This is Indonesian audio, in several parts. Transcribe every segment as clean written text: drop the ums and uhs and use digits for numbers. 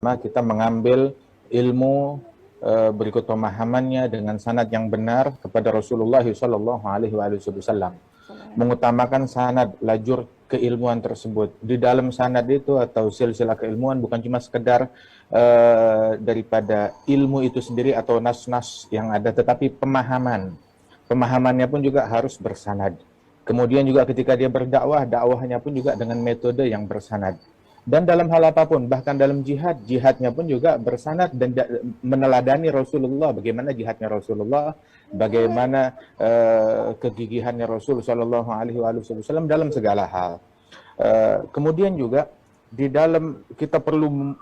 ulama kita mengambil ilmu berikut pemahamannya dengan sanad yang benar kepada Rasulullah sallallahu alaihi wasallam. Mengutamakan sanad, lajur keilmuan tersebut. Di dalam sanad itu atau silsilah keilmuan bukan cuma sekedar daripada ilmu itu sendiri atau nas-nas yang ada, tetapi pemahamannya pun juga harus bersanad. Kemudian juga ketika dia berdakwah, dakwahnya pun juga dengan metode yang bersanad. Dan dalam hal apapun, bahkan dalam jihad, jihadnya pun juga bersanad dan meneladani Rasulullah, bagaimana jihadnya Rasulullah, bagaimana kegigihannya Rasul Shallallahu Alaihi Wasallam dalam segala hal. Kemudian juga di dalam kita perlu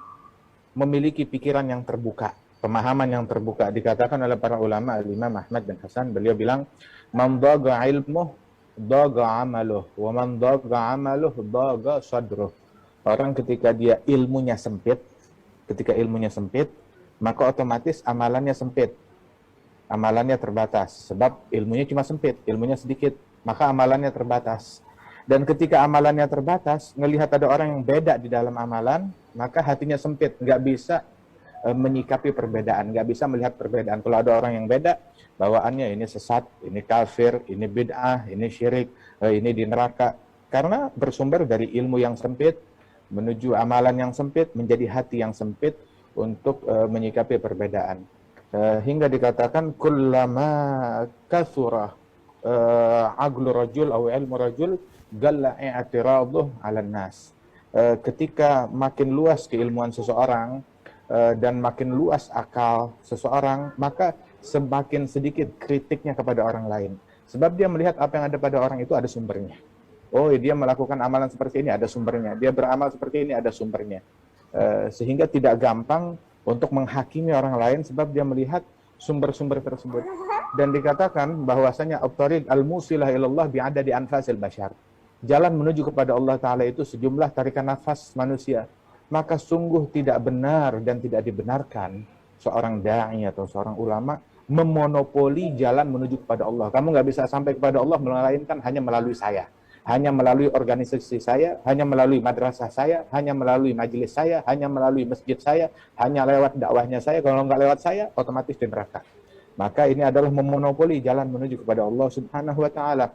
memiliki pikiran yang terbuka, pemahaman yang terbuka. Dikatakan oleh para ulama, Imam Ahmad bin Hasan, beliau bilang, "Man dhaga ilmuh, dhaga amaluh, wa man dhaga amaluh, dhaga sadruh." Orang ketika dia ilmunya sempit, maka otomatis amalannya sempit. Amalannya terbatas. Sebab ilmunya cuma sempit, ilmunya sedikit, maka amalannya terbatas. Dan ketika amalannya terbatas, ngelihat ada orang yang beda di dalam amalan, maka hatinya sempit, nggak bisa menyikapi perbedaan, nggak bisa melihat perbedaan. Kalau ada orang yang beda, bawaannya ini sesat, ini kafir, ini bid'ah, ini syirik, ini di neraka. Karena bersumber dari ilmu yang sempit, menuju amalan yang sempit, menjadi hati yang sempit untuk menyikapi perbedaan. Hingga dikatakan kullama kathura aqlu rajul aw ilmu rajul galla i'tiraduh 'alan nas. Ketika makin luas keilmuan seseorang dan makin luas akal seseorang, maka semakin sedikit kritiknya kepada orang lain. Sebab dia melihat apa yang ada pada orang itu ada sumbernya. Oh, dia melakukan amalan seperti ini, ada sumbernya. Dia beramal seperti ini, ada sumbernya. Sehingga tidak gampang untuk menghakimi orang lain sebab dia melihat sumber-sumber tersebut. Dan dikatakan bahwasanya at-tariq al-musilah ilallah bi'adadi anfasil bashar. Jalan menuju kepada Allah Ta'ala itu sejumlah tarikan nafas manusia. Maka sungguh tidak benar dan tidak dibenarkan seorang da'i atau seorang ulama memonopoli jalan menuju kepada Allah. Kamu nggak bisa sampai kepada Allah melainkan hanya melalui saya. Hanya melalui organisasi saya, hanya melalui madrasah saya, hanya melalui majelis saya, hanya melalui masjid saya, hanya lewat dakwahnya saya. Kalau nggak lewat saya, otomatis di neraka. Maka ini adalah memonopoli jalan menuju kepada Allah Subhanahu wa Ta'ala.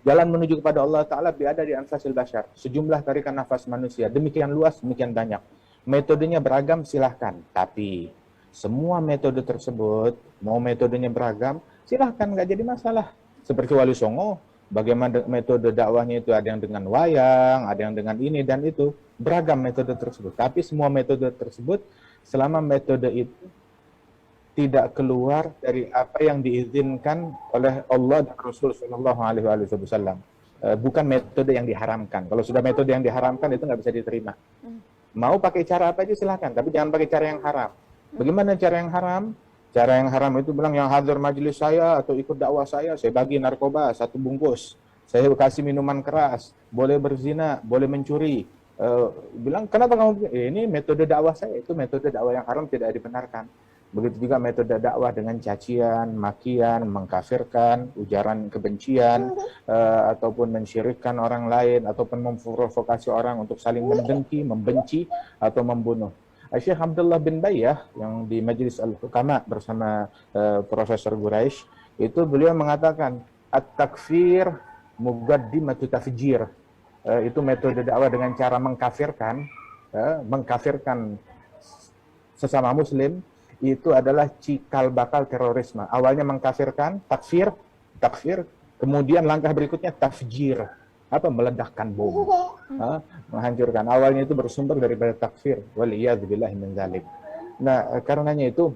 Jalan menuju kepada Allah Ta'ala berada di anfasil bashar. Sejumlah tarikan nafas manusia. Demikian luas, demikian banyak. Metodenya beragam, silahkan. Tapi semua metode tersebut, mau metodenya beragam, silahkan, nggak jadi masalah. Seperti Wali Songo, bagaimana metode dakwahnya itu, ada yang dengan wayang, ada yang dengan ini dan itu, beragam metode tersebut. Tapi semua metode tersebut, selama metode itu tidak keluar dari apa yang diizinkan oleh Allah dan Rasul Shallallahu Alaihi Wasallam, bukan metode yang diharamkan. Kalau sudah metode yang diharamkan itu nggak bisa diterima. Mau pakai cara apa aja silahkan, tapi jangan pakai cara yang haram. Bagaimana cara yang haram? Cara yang haram itu bilang yang hadir majelis saya atau ikut dakwah saya bagi narkoba 1 bungkus, saya kasih minuman keras, boleh berzina, boleh mencuri. Bilang kenapa kamu? Ini metode dakwah saya, itu metode dakwah yang haram, tidak dibenarkan. Begitu juga metode dakwah dengan cacian, makian, mengkafirkan, ujaran kebencian, ataupun mensyirikkan orang lain, ataupun memprovokasi orang untuk saling mendengki, membenci, atau membunuh. Syekh Abdullah bin Bayyah yang di Majelis Al-Hukama bersama Profesor Quraisy, itu beliau mengatakan at-takfir muqaddimatu tafjir. Itu metode dakwah dengan cara mengkafirkan, mengkafirkan sesama muslim, itu adalah cikal bakal terorisme. Awalnya mengkafirkan, takfir, kemudian langkah berikutnya tafjir. Apa? Meledakkan bom, menghancurkan. Awalnya itu bersumber daripada takfir. Waliyadzubillahi min dzalik. Nah, karenanya itu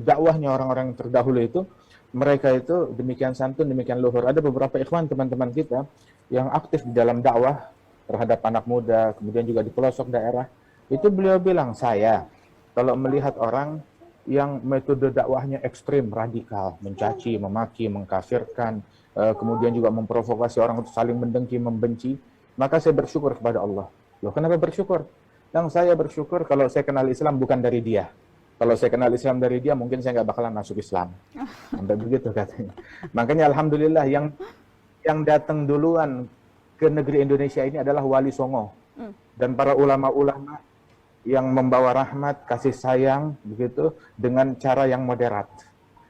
dakwahnya orang-orang terdahulu itu, mereka itu demikian santun, demikian luhur. Ada beberapa ikhwan teman-teman kita yang aktif di dalam dakwah terhadap anak muda, kemudian juga di pelosok daerah. Itu beliau bilang, saya kalau melihat orang yang metode dakwahnya ekstrim, radikal, mencaci, memaki, mengkafirkan, kemudian juga memprovokasi orang untuk saling mendengki, membenci, maka saya bersyukur kepada Allah. Loh, kenapa bersyukur? Yang saya bersyukur kalau saya kenal Islam bukan dari dia. Kalau saya kenal Islam dari dia, mungkin saya nggak bakalan masuk Islam. Sampai begitu katanya. Makanya alhamdulillah yang datang duluan ke negeri Indonesia ini adalah Wali Songo dan para ulama-ulama yang membawa rahmat, kasih sayang, begitu, dengan cara yang moderat.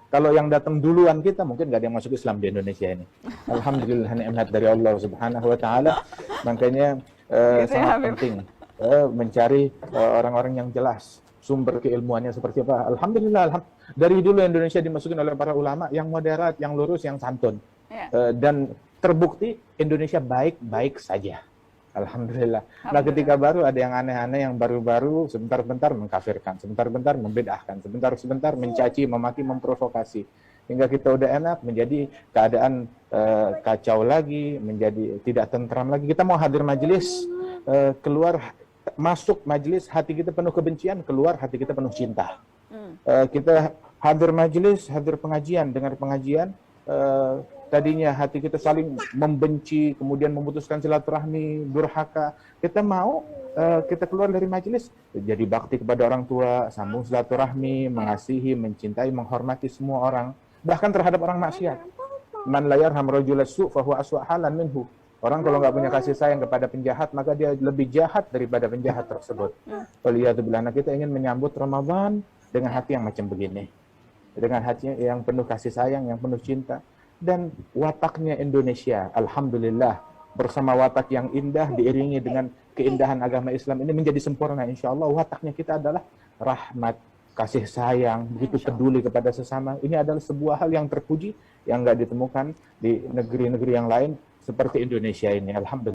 Kalau yang datang duluan kita, mungkin nggak ada yang masuk Islam di Indonesia ini. Alhamdulillah, nikmat dari Allah Subhanahu Wa Taala. Makanya Gitu ya, sangat Habib. penting mencari orang-orang yang jelas sumber keilmuannya seperti apa. Alhamdulillah, dari dulu Indonesia dimasukin oleh para ulama yang moderat, yang lurus, yang santun. Ya. Dan terbukti Indonesia baik-baik saja. Alhamdulillah. Nah, Alhamdulillah. ketika baru ada yang aneh-aneh, yang baru-baru, sebentar-bentar mengkafirkan, sebentar-bentar membedahkan, sebentar-sebentar mencaci, memaki, memprovokasi. Hingga kita udah enak, menjadi keadaan kacau lagi, menjadi tidak tentram lagi. Kita mau hadir majelis, keluar, masuk majelis, hati kita penuh kebencian, keluar hati kita penuh cinta. Kita hadir majelis, hadir pengajian, dengar pengajian, tadinya hati kita saling membenci, kemudian memutuskan silaturahmi, durhaka. Kita mau kita keluar dari majelis, jadi bakti kepada orang tua, sambung silaturahmi, mengasihi, mencintai, menghormati semua orang, bahkan terhadap orang maksiat. Man la yarham rajulan su' fa huwa aswa' halan minhu. Orang kalau nggak punya kasih sayang kepada penjahat, maka dia lebih jahat daripada penjahat tersebut. Waliyadzubillah, kita ingin menyambut Ramadan dengan hati yang macam begini, dengan hati yang penuh kasih sayang, yang penuh cinta. Dan wataknya Indonesia, alhamdulillah, bersama watak yang indah diiringi dengan keindahan agama Islam ini menjadi sempurna. Insya Allah wataknya kita adalah rahmat, kasih sayang, begitu peduli kepada sesama. Ini adalah sebuah hal yang terpuji, yang nggak ditemukan di negeri-negeri yang lain seperti Indonesia ini. Alhamdulillah.